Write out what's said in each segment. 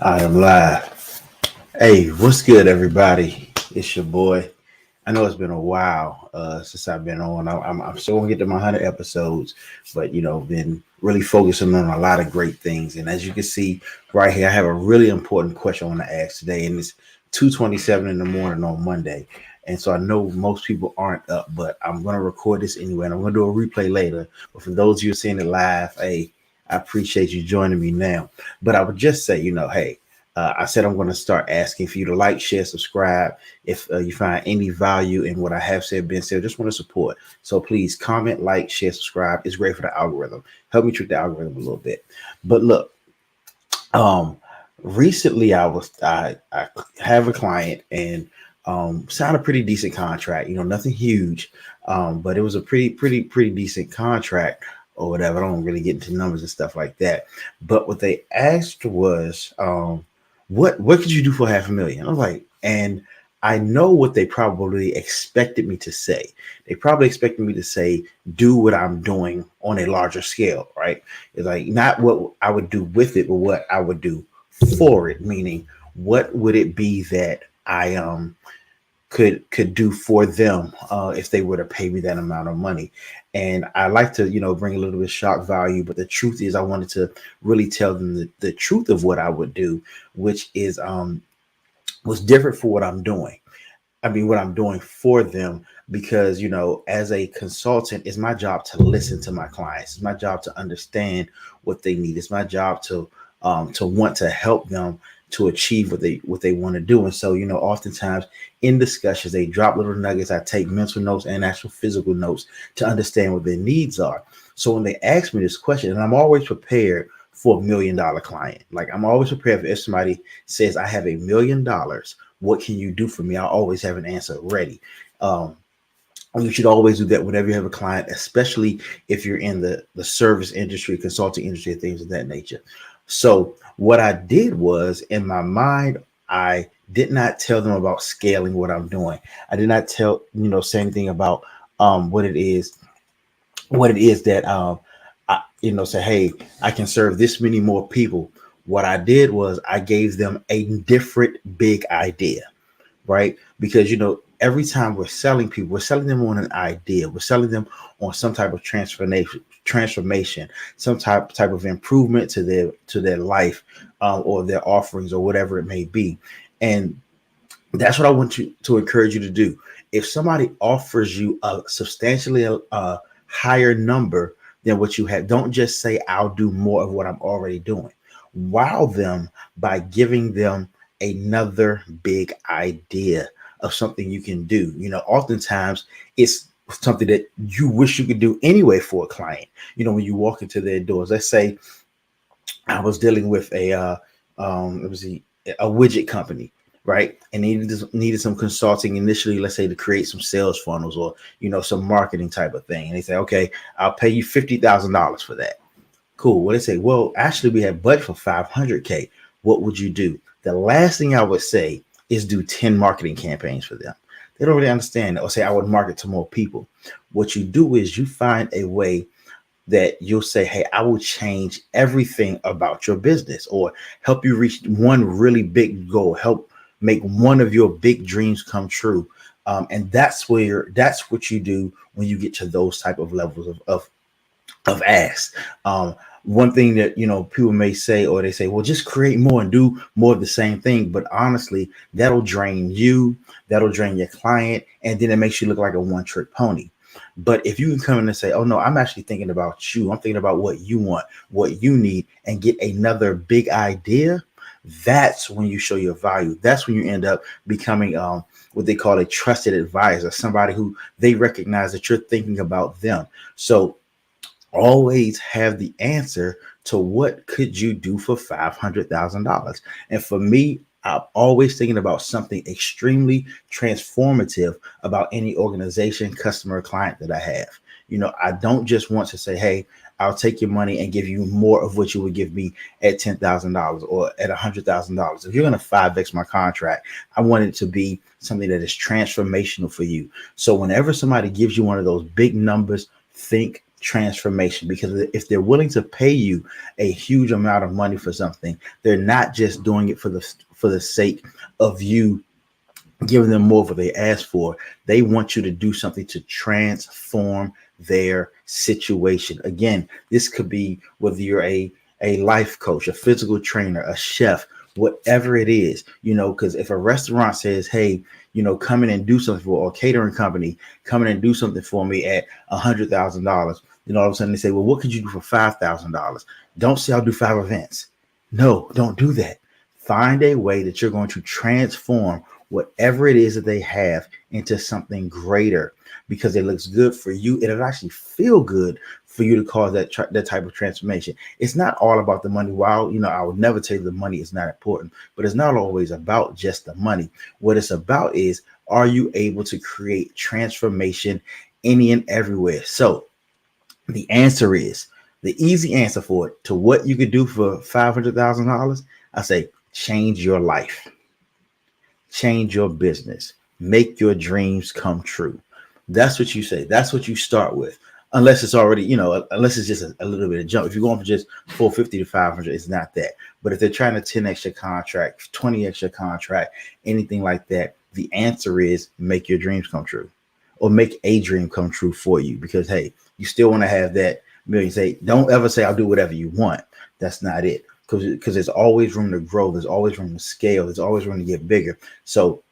I am live. Hey, what's good, everybody? It's your boy. I know it's been a while since I've been on. I'm still gonna get to my 100 episodes, but been really focusing on a lot of great things. And as you can see right here, I have a really important question I want to ask today, and it's 2:27 in the morning on Monday. And so I know most people aren't up, but I'm gonna record this anyway, and I'm gonna do a replay later. But for those of you seeing it live, hey, I appreciate you joining me now. But I would just say, hey, I said I'm going to start asking for you to like, share, subscribe. If you find any value in what I have said, been said, just want to support. So please comment, like, share, subscribe. It's great for the algorithm. Help me trick the algorithm a little bit. But look, um, recently I have a client and signed a pretty decent contract. Nothing huge, but it was a pretty decent contract or whatever. I don't really get into numbers and stuff like that. But what they asked was, what could you do for 500,000? I was like, and I know what they probably expected me to say. They probably expected me to say, do what I'm doing on a larger scale, right? It's like not what I would do with it, but what I would do for it. Meaning, what would it be that I could do for them if they were to pay me that amount of money. And I like to bring a little bit of shock value, but the truth is I wanted to really tell them the truth of what I would do, which is was different for what I'm doing. I mean, what I'm doing for them, because, as a consultant, it's my job to listen to my clients. It's my job to understand what they need. It's my job to want to help them to achieve what they want to do. And so, oftentimes in discussions, they drop little nuggets. I take mental notes and actual physical notes to understand what their needs are. So when they ask me this question, and I'm always prepared for $1 million client, like I'm always prepared for if somebody says, I have $1 million, what can you do for me? I always have an answer ready. You should always do that whenever you have a client, especially if you're in the service industry, consulting industry, things of that nature. So what I did was, in my mind, I did not tell them about scaling what I'm doing. I did not say anything about what it is that say, hey, I can serve this many more people. What I did was I gave them a different big idea, right? Because every time we're selling people, we're selling them on an idea. We're selling them on some type of transformation, some type of improvement to their life, or their offerings, or whatever it may be. And that's what I want you to encourage you to do. If somebody offers you a substantially higher number than what you have, don't just say, I'll do more of what I'm already doing. Wow them by giving them another big idea of something you can do. Oftentimes it's something that you wish you could do anyway for a client. When you walk into their doors, let's say I was dealing with it was a widget company, right? And needed some consulting initially, let's say to create some sales funnels or some marketing type of thing. And they say, okay, I'll pay you $50,000 for that. Cool. Well, they say, well, actually, we have budget for 500K. What would you do? The last thing I would say is do 10 marketing campaigns for them. They don't really understand that. Or say I would market to more people. What you do is you find a way that you'll say, hey, I will change everything about your business, or help you reach one really big goal, help make one of your big dreams come true. And that's what you do when you get to those type of levels of ask. One thing that people may say, or they say, well, just create more and do more of the same thing. But honestly, that'll drain you, that'll drain your client, and then it makes you look like a one-trick pony. But if you can come in and say, oh no, I'm actually thinking about you, I'm thinking about what you want, what you need, and get another big idea, that's when you show your value. That's when you end up becoming what they call a trusted advisor, somebody who they recognize that you're thinking about them. So always have the answer to what could you do for $500,000. And for me, I'm always thinking about something extremely transformative about any organization, customer, client that I have. I don't just want to say, hey, I'll take your money and give you more of what you would give me at $10,000 or at $100,000. If you're going to 5X my contract, I want it to be something that is transformational for you. So whenever somebody gives you one of those big numbers, think transformation, because if they're willing to pay you a huge amount of money for something, they're not just doing it for the sake of you giving them more of what they ask for. They want you to do something to transform their situation. Again, this could be whether you're a life coach, a physical trainer, a chef, whatever it is, because if a restaurant says, hey, come in and do something for, or a catering company, come in and do something for me at $100,000, then all of a sudden they say, well, what could you do for $5,000? Don't say I'll do 5 events. No, don't do that. Find a way that you're going to transform whatever it is that they have into something greater, because it looks good for you. It'll actually feel good for you to cause that type of transformation. It's not all about the money. While, I would never tell you the money is not important, but it's not always about just the money. What it's about is, are you able to create transformation any and everywhere? So the answer is, the easy answer for it, to what you could do for $500,000, I say, change your life, change your business, make your dreams come true. That's what you say. That's what you start with. Unless it's already, unless it's just a little bit of jump. If you're going from just 450 to 500, it's not that. But if they're trying to 10x your contract, 20x your contract, anything like that, the answer is make your dreams come true, or make a dream come true for you. Because, hey, you still want to have that million. Say, don't ever say I'll do whatever you want. That's not it. Because there's always room to grow. There's always room to scale. There's always room to get bigger. So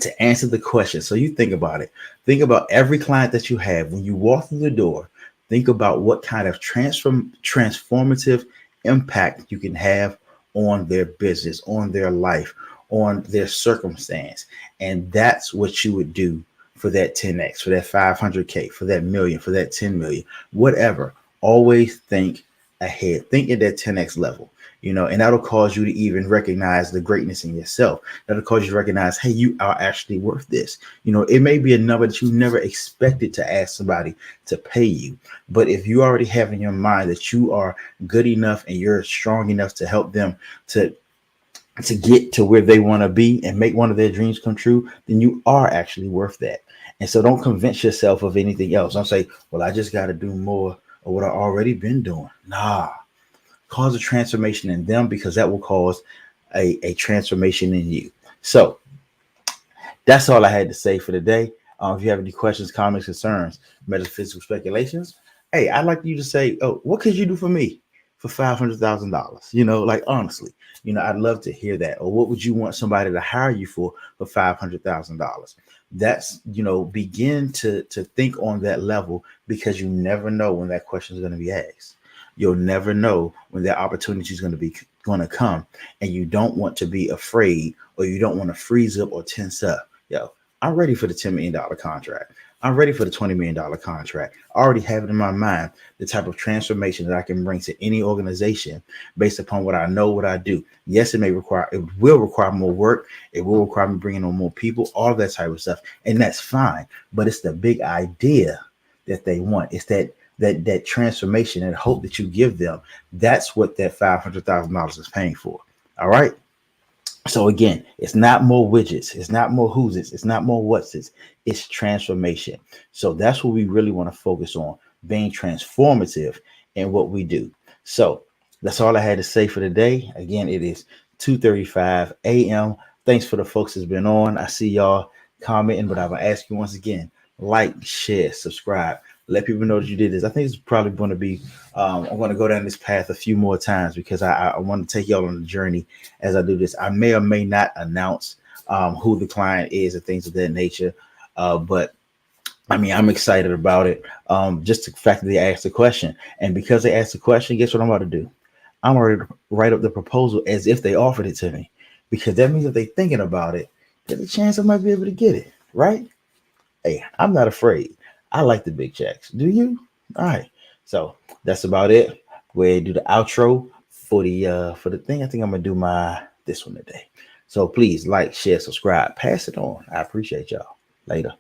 to answer the question, so you think about it. Think about every client that you have. When you walk through the door, think about what kind of transformative impact you can have on their business, on their life, on their circumstance. And that's what you would do for that 10x, for that 500K, for that million, for that 10 million, whatever. Always think ahead. Think at that 10x level. And that'll cause you to even recognize the greatness in yourself. That'll cause you to recognize, hey, you are actually worth this. It may be a number that you never expected to ask somebody to pay you. But if you already have in your mind that you are good enough and you're strong enough to help them to get to where they want to be and make one of their dreams come true, then you are actually worth that. And so don't convince yourself of anything else. Don't say, well, I just got to do more of what I've already been doing. Nah. Cause a transformation in them, because that will cause a transformation in you. So that's all I had to say for today. If you have any questions, comments, concerns, metaphysical speculations, hey, I'd like you to say, oh, what could you do for me for $500,000? Like, honestly, I'd love to hear that. Or what would you want somebody to hire you for $500,000? That's, begin to think on that level, because you never know when that question is going to be asked. You'll never know when that opportunity is going to come, and you don't want to be afraid, or you don't want to freeze up or tense up. I'm ready for the $10 million contract. I'm ready for the $20 million contract. I already have it in my mind, the type of transformation that I can bring to any organization based upon what I know, what I do. Yes, it will require more work. It will require me bringing on more people, all that type of stuff. And that's fine. But it's the big idea that they want. It's that transformation and hope that you give them. That's what that $500,000 is paying for. All right. So again, it's not more widgets. It's not more who's it's. It's not more what's it's. It's transformation. So that's what we really want to focus on, being transformative in what we do. So that's all I had to say for today. Again, it is 2:35 a.m. Thanks for the folks that's been on. I see y'all commenting, but I will ask you once again, like, share, subscribe. Let people know that you did this. I think it's probably going to be, I'm going to go down this path a few more times, because I want to take y'all on the journey as I do this. I may or may not announce who the client is and things of that nature. But I mean, I'm excited about it. Just the fact that they asked the question, and because they asked the question, guess what I'm about to do? I'm ready to write up the proposal as if they offered it to me, because that means if they're thinking about it, there's a chance I might be able to get it. Right? Hey, I'm not afraid. I like the big checks. Do you? All right. So that's about it. Go ahead and do the outro for the thing. I think I'm gonna do this one today. So please like, share, subscribe, pass it on. I appreciate y'all. Later.